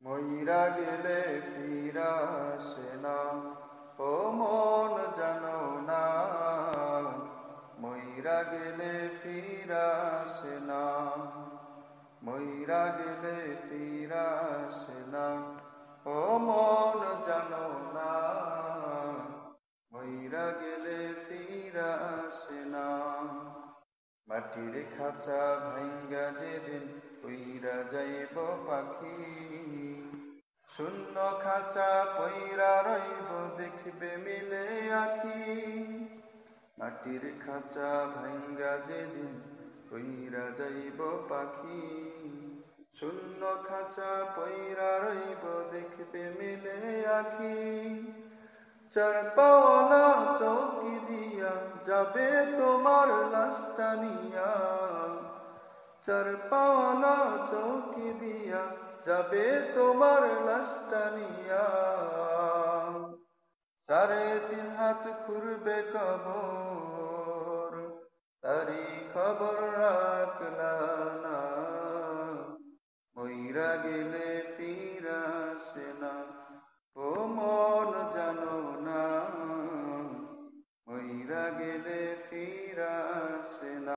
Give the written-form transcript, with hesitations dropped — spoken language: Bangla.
মইরা গেলে ফিরা আসে না, ও মন জানো না। মইরা গেলে ফিরা আসে না, মইরা গেলে ফিরা আসে না, ও মন জানো না। মইরা গেলে ফিরা আসে না। মাটির খাঁচা ভাঙ্গা যেদিন উইরা যাইব পাখি, শূন্য খাঁচা পইরা রইব দেখবে মিলে আখি। মাটির খাঁচা ভাঙ্গা যেদিন উইরা যাইব পাখি, শূন্য খাঁচা পইরা রইব দেখবে মিলে আখি। চার পাওয়ালা চৌকি দিয়া যাবে তোমার লাশটা নিয়া, চার পাওয়ালা চৌকি দিয়া যাবে তোমার লাশটা নিয়া। 3.5 হাত খুঁড়বে কবর, তারি খবর রাখলা না। মইরা গেলে